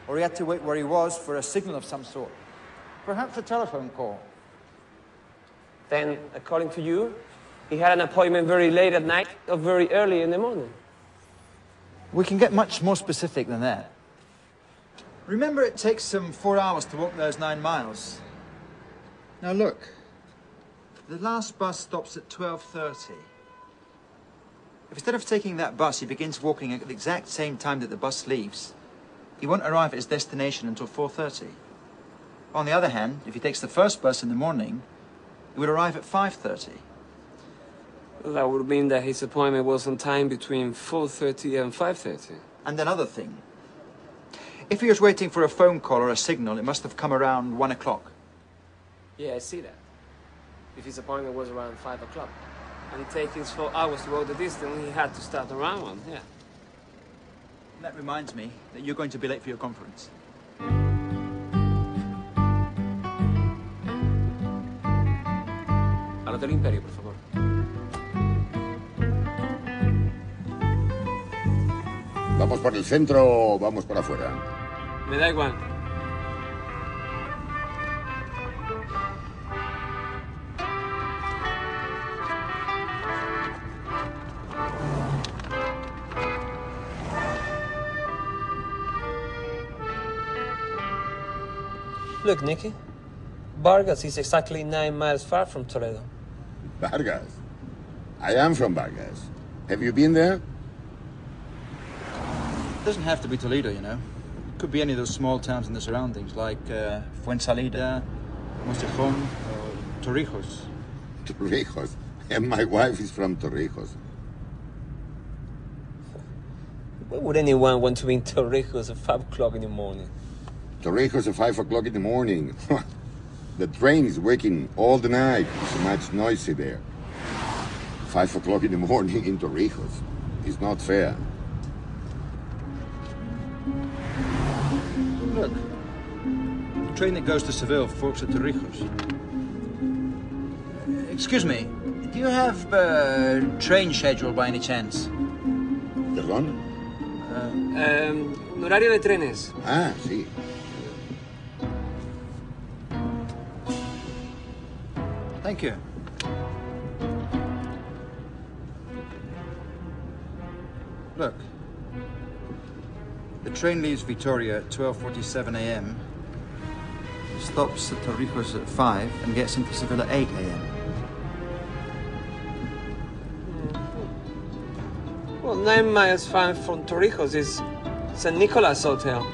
or he had to wait where he was for a signal of some sort. Perhaps a telephone call. Then, according to you, he had an appointment very late at night or very early in the morning. We can get much more specific than that. Remember, it takes him 4 hours to walk those 9 miles. Now look, the last bus stops at 12:30. If instead of taking that bus, he begins walking at the exact same time that the bus leaves, he won't arrive at his destination until 4:30. On the other hand, if he takes the first bus in the morning, he would arrive at 5:30. That would mean that his appointment was on time between 4:30 and 5:30. And another thing. If he was waiting for a phone call or a signal, it must have come around 1 o'clock. Yeah, I see that. If his appointment was around 5 o'clock, and it takes 4 hours to go the distance, he had to start around 1, yeah. And that reminds me that you're going to be late for your conference. Al Hotel Imperio, por favor. ¿Vamos por el centro o vamos por afuera? Me da igual. Look, Nicky. Vargas is exactly 9 miles far from Toledo. Vargas? I am from Vargas. Have you been there? It doesn't have to be Toledo, you know. It could be any of those small towns in the surroundings, like Fuensalida, Mostejón, or Torrijos. Torrijos? And my wife is from Torrijos. Why would anyone want to be in Torrijos at 5 o'clock in the morning? Torrijos at 5 o'clock in the morning. The train is working all the night. It's much noisy there. 5 o'clock in the morning in Torrijos. It's not fair. Look, the train that goes to Seville forks at Torrijos. Excuse me, do you have a train schedule by any chance? ¿Perdón? Un horario de trenes. Ah, sí. Thank you. Look, the train leaves Vitoria at 12:47 a.m., stops at Torrijos at 5, and gets into Seville at 8 a.m. Well, 9 miles far from Torrijos is San Nicolas Hotel.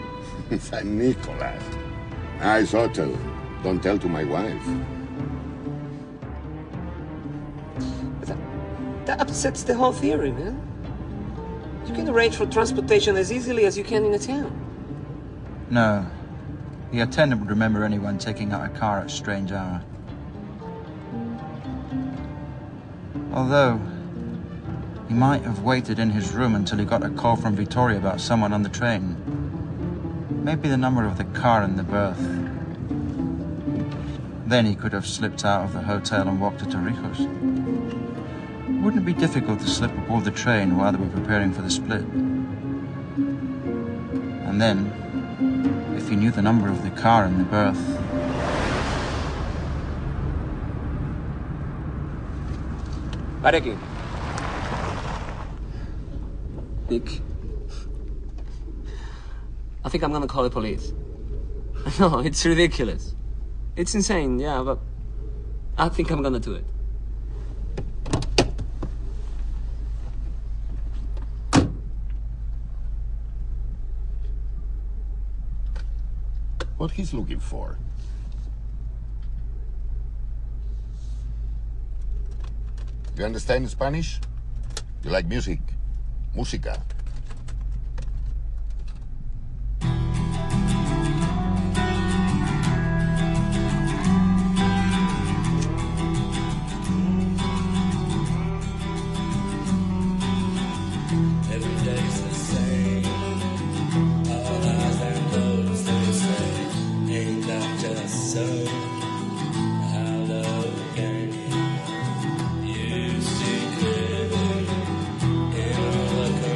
San Nicolas. Nice hotel. Don't tell to my wife. That upsets the whole theory, man. You can arrange for transportation as easily as you can in a town. No. The attendant would remember anyone taking out a car at a strange hour. Although, he might have waited in his room until he got a call from Vitoria about someone on the train. Maybe the number of the car in the berth. Then he could have slipped out of the hotel and walked to Torrijos. Wouldn't it be difficult to slip aboard the train while they were preparing for the split? And then, if he knew the number of the car in the berth... Areki. Nick. I think I'm gonna call the police. No, it's ridiculous. It's insane, yeah, but I think I'm gonna do it. What he's looking for? You understand Spanish? You like music? Música.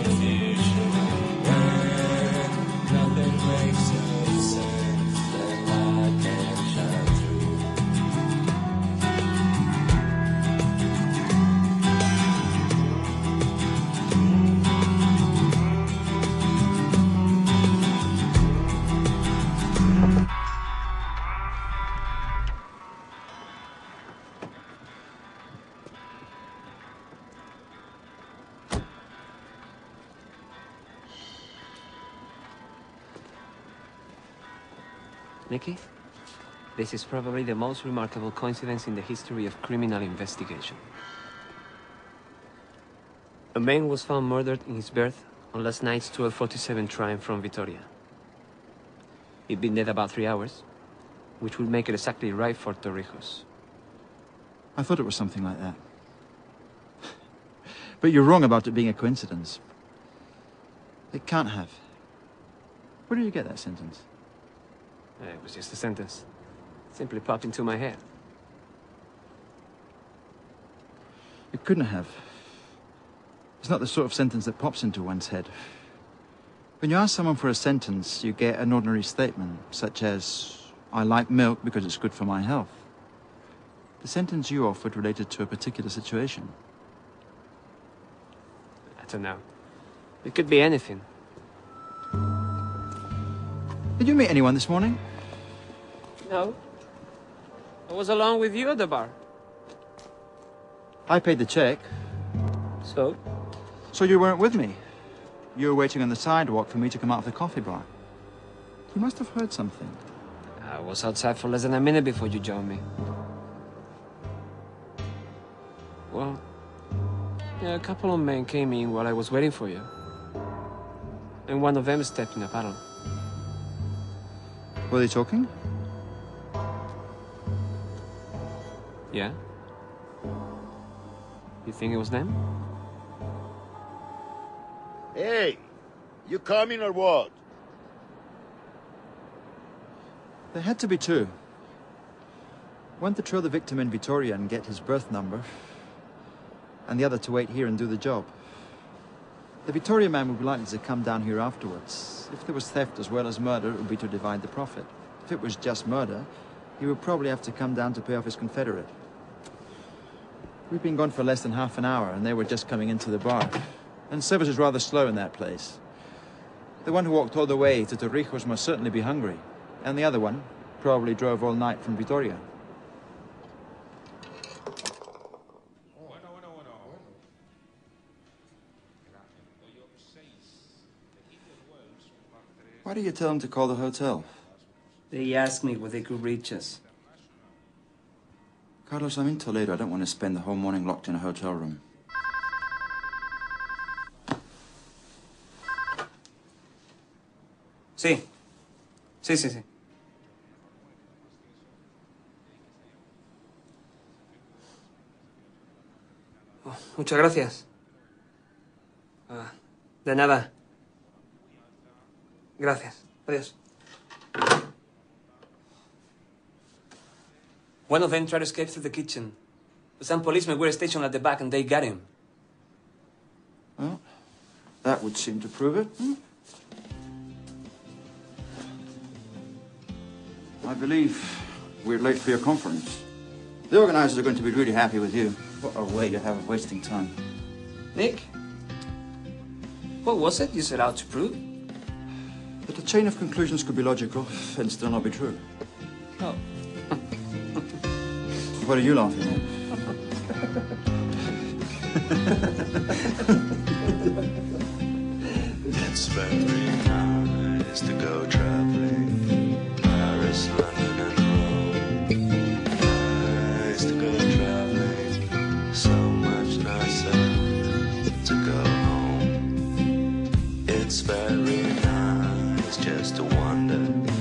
Confused. Nicky, this is probably the most remarkable coincidence in the history of criminal investigation. A man was found murdered in his berth on last night's 12:47 train from Vitoria. He'd been dead about 3 hours, which would make it exactly right for Torrijos. I thought it was something like that. But you're wrong about it being a coincidence. It can't have. Where did you get that sentence? It was just a sentence. Simply popped into my head. It couldn't have. It's not the sort of sentence that pops into one's head. When you ask someone for a sentence, you get an ordinary statement, such as, I like milk because it's good for my health. The sentence you offered related to a particular situation. I don't know. It could be anything. Did you meet anyone this morning? No. I was alone with you at the bar. I paid the check. So? So you weren't with me. You were waiting on the sidewalk for me to come out of the coffee bar. You must have heard something. I was outside for less than a minute before you joined me. Well, yeah, a couple of men came in while I was waiting for you. And one of them stepped in a paddle. Were they talking? Yeah? You think it was them? Hey, you coming or what? There had to be two. One to trail the victim in Vitoria and get his birth number, and the other to wait here and do the job. The Vitoria man would be likely to come down here afterwards. If there was theft as well as murder, it would be to divide the profit. If it was just murder, he would probably have to come down to pay off his confederate. We've been gone for less than half an hour, and they were just coming into the bar. And service is rather slow in that place. The one who walked all the way to Torrijos must certainly be hungry. And the other one probably drove all night from Vitoria. Why do you tell them to call the hotel? They asked me where they could reach us. Carlos, I'm in Toledo. I don't want to spend the whole morning locked in a hotel room. Sí. Sí. Oh, muchas gracias. De nada. Gracias. Adiós. One of them tried to escape through the kitchen. But some policemen were stationed at the back and they got him. Well, that would seem to prove it. I believe we're late for your conference. The organizers are going to be really happy with you. What a way you have of wasting time. Nick? What was it you set out to prove? That a chain of conclusions could be logical and still not be true. Oh. What are you laughing at? It's very nice to go traveling, Paris, London and Rome. Nice to go traveling, so much nicer to go home. It's very nice just to wonder